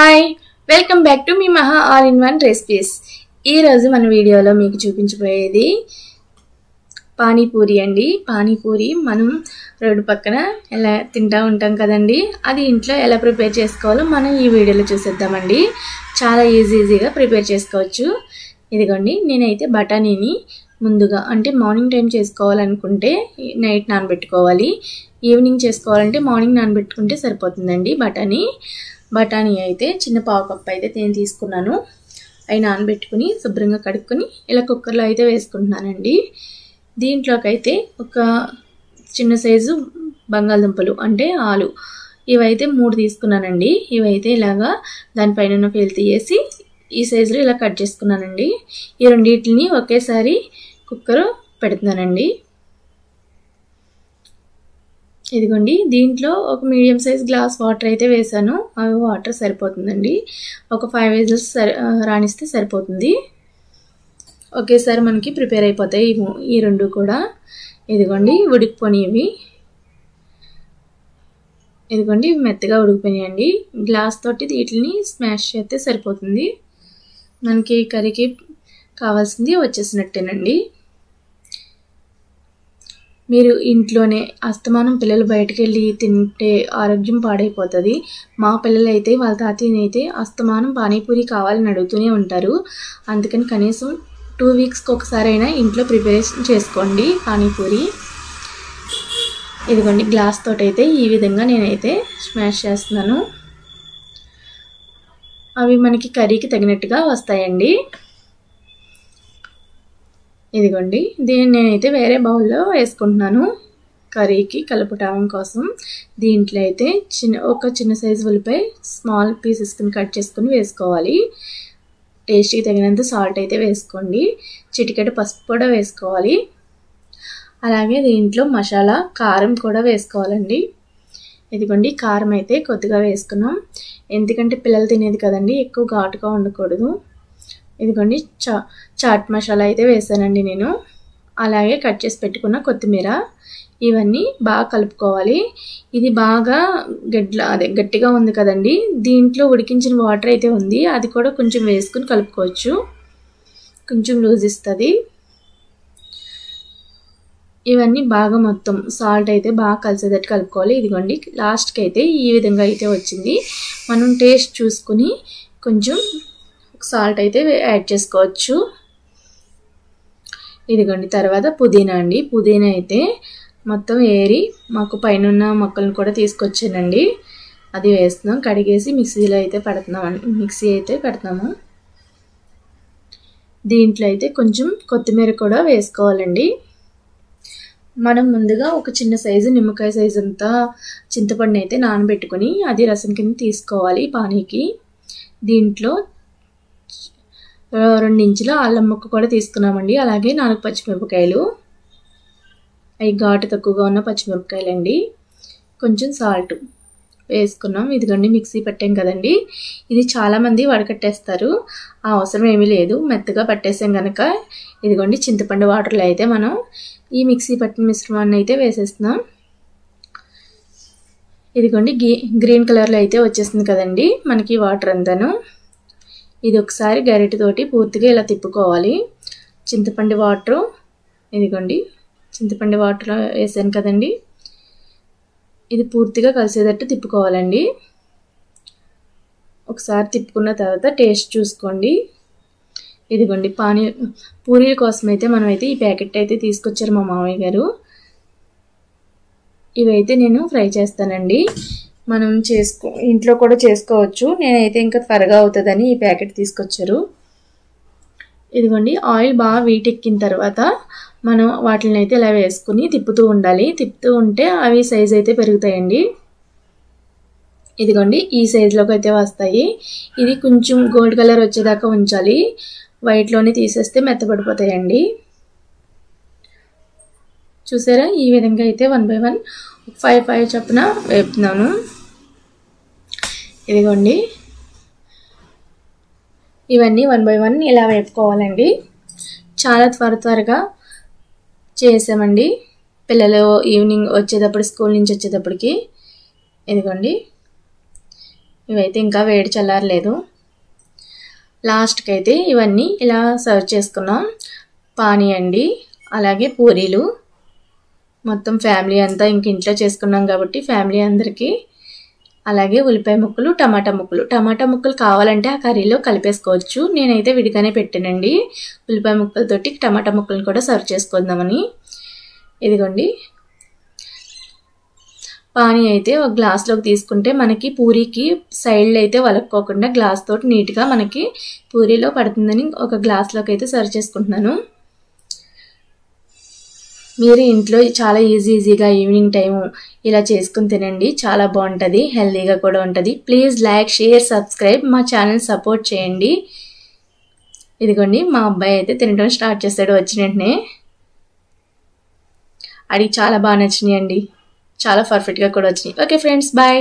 Hi welcome back to me మహా all in one recipes. ఈరోజు మన వీడియోలో మీకు చూపించబోయేది పానీపూరి అండి. పానీపూరి మనం రోడ్డు పక్కన ఎలా తింటూ ఉంటాం కదండి, అది ఇంట్లో ఎలా ప్రిపేర్ చేసుకోవాలో మనం ఈ వీడియోలో చూసేద్దామండి. చాలా ఈజీగా ప్రిపేర్ చేసుకోవచ్చు. ఇదిగోండి, నేనైతే బఠానీని ముందుగా అంటే మార్నింగ్ టైం చేసుకోవాలనుకుంటే నైట్ నానబెట్టుకోవాలి, ఈవినింగ్ చేసుకోవాలంటే మార్నింగ్ నానబెట్టుకుంటే సరిపోతుందండి. బఠానీ అయితే చిన్న పావు కప్పు అయితే నేను తీసుకున్నాను. అవి నానబెట్టుకుని శుభ్రంగా కడుక్కొని ఇలా కుక్కర్లో అయితే వేసుకుంటున్నానండి. దీంట్లోకి అయితే ఒక చిన్న సైజు బంగాళదుంపలు అంటే ఆలు, ఇవైతే 3 తీసుకున్నానండి. ఇవైతే ఇలాగా దానిపైన ఉన్న పేలు తీసేసి ఈ సైజులో ఇలా కట్ చేసుకున్నానండి. ఈ రెండింటిని ఒకేసారి కుక్కర్ పెడుతున్నానండి. ఇదిగోండి, దీంట్లో ఒక మీడియం సైజ్ గ్లాస్ వాటర్ అయితే వేసాను. అవి వాటర్ సరిపోతుందండి. ఒక 5 విజిల్స్ రాణిస్తే సరిపోతుంది. ఒకేసారి మనకి ప్రిపేర్ అయిపోతాయి ఈ రెండు కూడా. ఇదిగోండి, ఉడికిపోయినవి. ఇదిగోండి, మెత్తగా ఉడికిపోయినాయండి. గ్లాస్ తోటి వీటిని స్మాష్ చేస్తే సరిపోతుంది. మనకి కర్రీకి కావాల్సింది వచ్చేసినట్టేనండి. మీరు ఇంట్లోనే అస్తమానం పిల్లలు బయటకు వెళ్ళి తింటే ఆరోగ్యం పాడైపోతుంది. మా పిల్లలు అయితే వాళ్ళ తాతయ్యనైతే అస్తమానం పానీపూరి కావాలని అడుగుతూనే ఉంటారు. అందుకని కనీసం 2 వీక్స్కి ఒకసారి అయినా ఇంట్లో ప్రిపరేషన్ చేసుకోండి పానీపూరి. ఇదిగోండి, గ్లాస్ తోటి అయితే ఈ విధంగా నేనైతే స్మాష్ చేస్తున్నాను. అవి మనకి కర్రీకి తగినట్టుగా వస్తాయండి. ఇదిగోండి, దీన్ని నేనైతే వేరే బౌల్లో వేసుకుంటున్నాను కర్రీకి కలుపుటాం కోసం. దీంట్లో అయితే ఒక చిన్న సైజు ఉల్లిపాయ స్మాల్ పీసెస్ కింద కట్ చేసుకుని వేసుకోవాలి. టేస్ట్కి తగినంత సాల్ట్ అయితే వేసుకోండి. చిటికెడు పసుపు కూడా వేసుకోవాలి. అలాగే దీంట్లో మసాలా కారం కూడా వేసుకోవాలండి. ఇదిగోండి, కారం అయితే కొద్దిగా వేసుకున్నాం, ఎందుకంటే పిల్లలు తినేది కదండి, ఎక్కువ ఘాటుగా ఉండకూడదు. ఇదిగోండి, చాట్ మసాలా అయితే వేసానండి నేను. అలాగే కట్ చేసి పెట్టుకున్న కొత్తిమీర, ఇవన్నీ బాగా కలుపుకోవాలి. ఇది బాగా గట్టిగా ఉంది కదండి, దీంట్లో ఉడికించిన వాటర్ అయితే ఉంది, అది కూడా కొంచెం వేసుకుని కలుపుకోవచ్చు, కొంచెం లూజ్ ఇస్తుంది. ఇవన్నీ బాగా మొత్తం సాల్ట్ అయితే బాగా కలిసేటట్టు కలుపుకోవాలి. ఇదిగోండి, లాస్ట్కి అయితే ఈ విధంగా అయితే వచ్చింది. మనం టేస్ట్ చూసుకుని కొంచెం సాల్ట్ అయితే యాడ్ చేసుకోవచ్చు. ఇదిగోండి, తర్వాత పుదీనా అండి. పుదీనా అయితే మొత్తం ఏరి మాకు పైన ఉన్న మొక్కలను కూడా తీసుకొచ్చానండి. అది వేస్తున్నాం, కడిగేసి మిక్సీ అయితే పెడతాము. దీంట్లో అయితే కొంచెం కొత్తిమీర కూడా వేసుకోవాలండి. మనం ముందుగా ఒక చిన్న సైజు నిమ్మకాయ సైజు అంతా చింతపండు అయితే నానబెట్టుకొని అది రసం కింద తీసుకోవాలి పానీకి. దీంట్లో 2 ఇంచుల అల్లం ముక్క కూడా తీసుకున్నామండి. అలాగే 4 పచ్చిమిరపకాయలు, అవి ఘాటు తక్కువగా ఉన్న పచ్చిమిరపకాయలండి. కొంచెం సాల్ట్ వేసుకున్నాం. ఇదిగోండి, మిక్సీ పట్టాం కదండి, ఇది చాలామంది వడకట్టేస్తారు, ఆ అవసరం ఏమీ లేదు. మెత్తగా పట్టేసాం కనుక ఇదిగోండి, చింతపండు వాటర్లో అయితే మనం ఈ మిక్సీ పట్టిన మిశ్రమాన్ని అయితే వేసేస్తున్నాం. ఇదిగోండి, గ్రీన్ కలర్లో అయితే వచ్చేస్తుంది కదండి మనకి వాటర్ అంతాను. ఇది ఒకసారి గరిటెతోటి పూర్తిగా ఇలా తిప్పుకోవాలి. చింతపండు వాటర్, ఇదిగోండి చింతపండు వాటర్ వేసాను కదండి, ఇది పూర్తిగా కలిసేటట్టు తిప్పుకోవాలండి. ఒకసారి తిప్పుకున్న తర్వాత టేస్ట్ చూసుకోండి. ఇదిగోండి, పూరీల కోసం అయితే మనమైతే ఈ ప్యాకెట్ అయితే తీసుకొచ్చారు మా మామయ్య గారు. ఇవైతే నేను ఫ్రై చేస్తానండి. మనం ఇంట్లో కూడా చేసుకోవచ్చు. నేనైతే ఇంకా త్వరగా అవుతుందని ఈ ప్యాకెట్ తీసుకొచ్చారు. ఇదిగోండి, ఆయిల్ బాగా వీటెక్కిన తర్వాత మనం వాటిని అయితే ఇలా వేసుకుని తిప్పుతూ ఉండాలి. తిప్పుతూ ఉంటే అవి సైజ్ అయితే పెరుగుతాయండి. ఇదిగోండి, ఈ సైజులోకి అయితే వస్తాయి. ఇది కొంచెం గోల్డ్ కలర్ వచ్చేదాకా ఉంచాలి, వైట్లోనే తీసేస్తే మెత్తపడిపోతాయండి. చూసారా, ఈ విధంగా అయితే 1 by 1 5 చొప్పున వేపుతున్నాను. ఇదిగోండి, ఇవన్నీ 1 by 1 ఇలా వేపుకోవాలండి. చాలా త్వరగా చేసామండి పిల్లలు ఈవినింగ్ వచ్చేటప్పుడు, స్కూల్ నుంచి వచ్చేటప్పటికి. ఇదిగోండి, ఇవైతే ఇంకా వేడి చల్లారలేదు. లాస్ట్కి అయితే ఇవన్నీ ఇలా సర్వ్ చేసుకున్నాం. పానీ అండి, అలాగే పూరీలు. మొత్తం ఫ్యామిలీ అంతా ఇంక ఇంట్లో చేసుకున్నాం కాబట్టి ఫ్యామిలీ అందరికీ. అలాగే ఉల్లిపాయ ముక్కలు, టమాటా ముక్కలు. టమాటా ముక్కలు కావాలంటే ఆ కర్రీలో కలిపేసుకోవచ్చు. నేనైతే విడిగానే పెట్టానండి. ఉల్లిపాయ ముక్కలతోటి టమాటా ముక్కలను కూడా సర్వ్ చేసుకుందామని. ఇదిగోండి, పానీ అయితే ఒక గ్లాస్లోకి తీసుకుంటే మనకి పూరీకి సైడ్లో అయితే వలక్కోకుండా గ్లాస్ తోటి నీట్గా మనకి పూరీలో పడుతుందని ఒక గ్లాస్లోకి అయితే సర్వ్ చేసుకుంటున్నాను. మీరు ఇంట్లో చాలా ఈజీగా ఈవినింగ్ టైము ఇలా చేసుకుని తినండి. చాలా బాగుంటుంది, హెల్తీగా కూడా ఉంటుంది. ప్లీజ్ లైక్, షేర్, సబ్స్క్రైబ్, మా ఛానల్ సపోర్ట్ చేయండి. ఇదిగోండి, మా అబ్బాయి అయితే తినడం స్టార్ట్ చేశాడు వచ్చిన వెంటనే. అడిగి చాలా బాగా నచ్చినాయి అండి, చాలా పర్ఫెక్ట్గా కూడా వచ్చినాయి. Okay friends, bye.